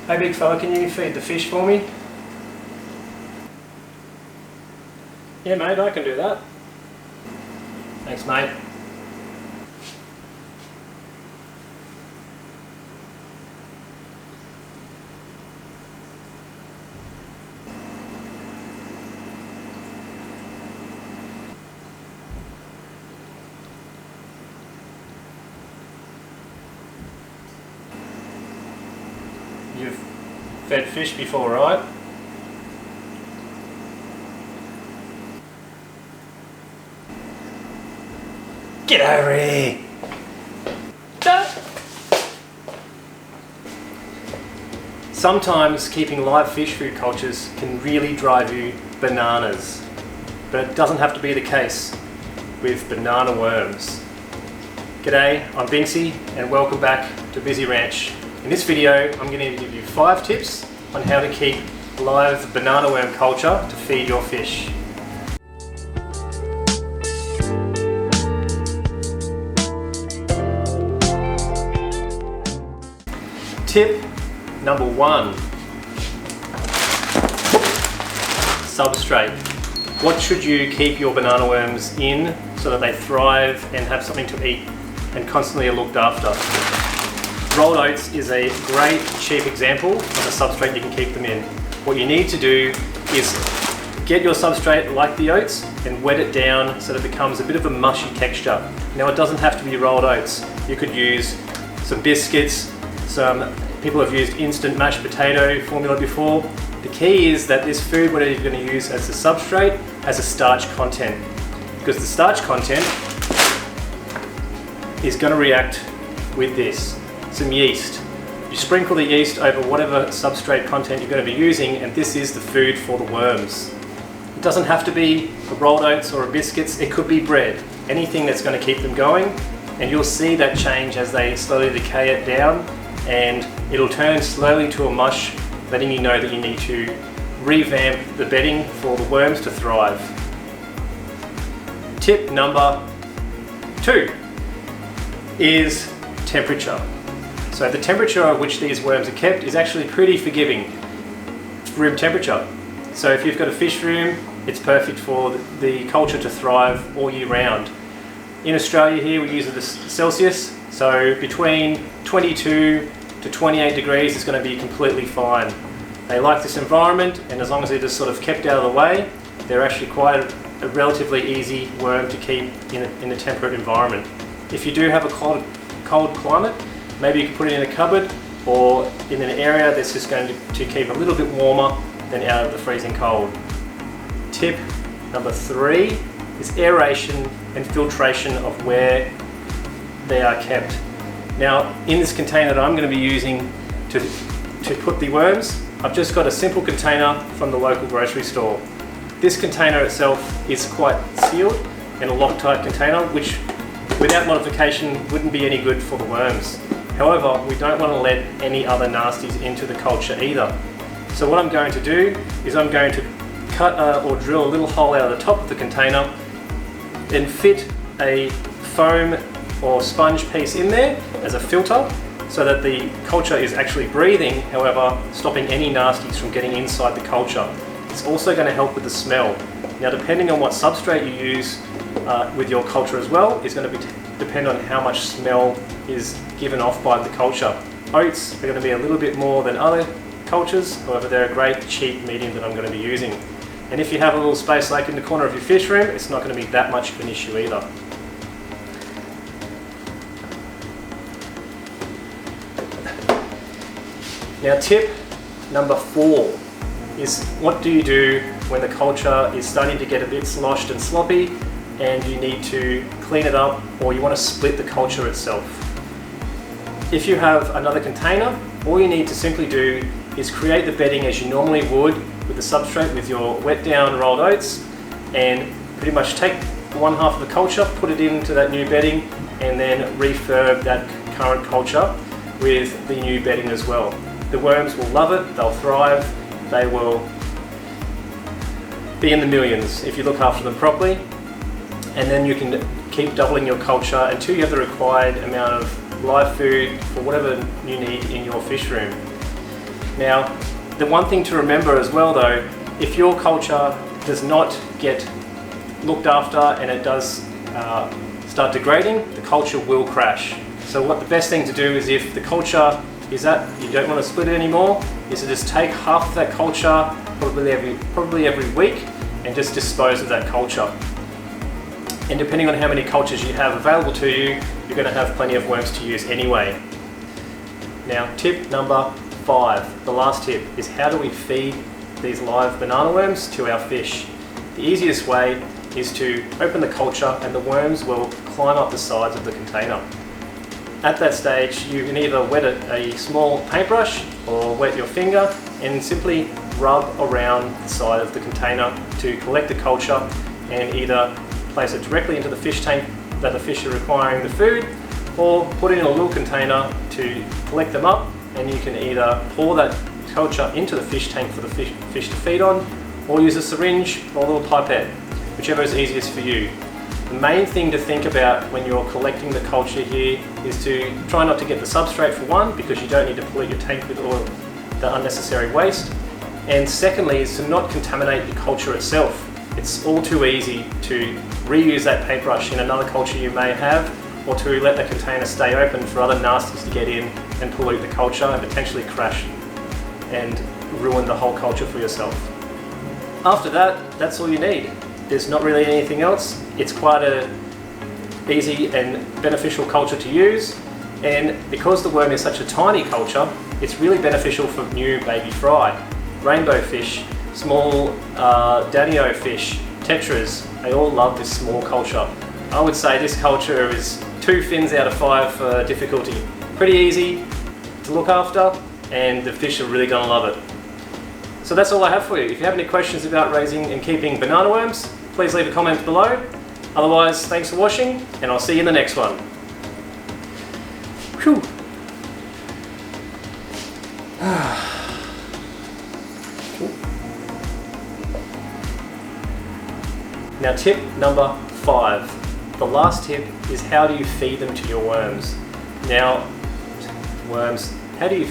Hey big fella, can you feed the fish for me? Yeah mate, I can do that. Thanks mate. You've fed fish before, right? Get over here! Sometimes keeping live fish food cultures can really drive you bananas, but it doesn't have to be the case with banana worms. G'day, I'm Vincy and welcome back to Busy Ranch. In this video, I'm going to give you 5 tips on how to keep live banana worm culture to feed your fish. Tip number 1. Substrate. What should you keep your banana worms in so that they thrive and have something to eat and constantly are looked after? Rolled oats is a great cheap example of a substrate you can keep them in. What you need to do is get your substrate like the oats and wet it down so that it becomes a bit of a mushy texture. Now it doesn't have to be rolled oats. You could use some biscuits, people have used instant mashed potato formula before. The key is that this food, whatever you're going to use as a substrate, has a starch content, because the starch content is going to react with this, some yeast. You sprinkle the yeast over whatever substrate content you're going to be using, and this is the food for the worms. It doesn't have to be a rolled oats or a biscuits, it could be bread, anything that's going to keep them going, and you'll see that change as they slowly decay it down, and it'll turn slowly to a mush, letting you know that you need to revamp the bedding for the worms to thrive. Tip number 2 is temperature. So the temperature at which these worms are kept is actually pretty forgiving. Room temperature. So if you've got a fish room, it's perfect for the culture to thrive all year round. In Australia here we use the Celsius, so between 22 to 28 degrees is going to be completely fine. They like this environment, and as long as they're just sort of kept out of the way, they're actually quite a relatively easy worm to keep in a temperate environment. If you do have a cold climate, maybe you can put it in a cupboard or in an area that's just going to keep a little bit warmer than out of the freezing cold. Tip number 3 is aeration and filtration of where they are kept. Now, in this container that I'm going to be using to put the worms, I've just got a simple container from the local grocery store. This container itself is quite sealed and a Loctite container, which without modification wouldn't be any good for the worms. However, we don't want to let any other nasties into the culture either. So what I'm going to do is I'm going to cut or drill a little hole out of the top of the container and fit a foam or sponge piece in there as a filter so that the culture is actually breathing, however stopping any nasties from getting inside the culture. It's also going to help with the smell. Now depending on what substrate you use with your culture as well is going to depend on how much smell is given off by the culture. Oats are going to be a little bit more than other cultures, however they're a great cheap medium that I'm going to be using. And if you have a little space like in the corner of your fish room, it's not going to be that much of an issue either. Now tip number 4 is what do you do when the culture is starting to get a bit sloshed and sloppy and you need to clean it up, or you want to split the culture itself. If you have another container, all you need to simply do is create the bedding as you normally would with the substrate with your wet down rolled oats, and pretty much take one half of the culture, put it into that new bedding, and then refurb that current culture with the new bedding as well. The worms will love it, they'll thrive, they will be in the millions if you look after them properly, and then you can keep doubling your culture until you have the required amount of live food for whatever you need in your fish room. Now, the one thing to remember as well though, if your culture does not get looked after and it does start degrading, the culture will crash. So what the best thing to do is, if the culture is that you don't want to split it anymore, is to just take half of that culture probably every week and just dispose of that culture. And depending on how many cultures you have available to you, you're going to have plenty of worms to use anyway. Now, tip number 5, the last tip, is how do we feed these live banana worms to our fish? The easiest way is to open the culture and the worms will climb up the sides of the container. At that stage, you can either wet a small paintbrush or wet your finger and simply rub around the side of the container to collect the culture, and either place it directly into the fish tank that the fish are requiring the food, or put it in a little container to collect them up, and you can either pour that culture into the fish tank for the fish to feed on, or use a syringe or a little pipette, whichever is easiest for you. The main thing to think about when you're collecting the culture here is to try not to get the substrate, for one, because you don't need to pollute your tank with all the unnecessary waste. And secondly is to not contaminate the culture itself. It's all too easy to reuse that paintbrush in another culture you may have, or to let the container stay open for other nasties to get in and pollute the culture and potentially crash and ruin the whole culture for yourself. After that, that's all you need. There's not really anything else. It's quite a easy and beneficial culture to use, and because the worm is such a tiny culture, it's really beneficial for new baby fry, rainbow fish, small danio fish, tetras. They all love this small culture. I would say this culture is 2 fins out of 5 for difficulty. Pretty easy to look after, and the fish are really going to love it. So that's all I have for you. If you have any questions about raising and keeping banana worms, please leave a comment below. Otherwise, thanks for watching, and I'll see you in the next one. Whew. Now, tip number 5. The last tip is, how do you feed them to your worms? Now, worms, how do you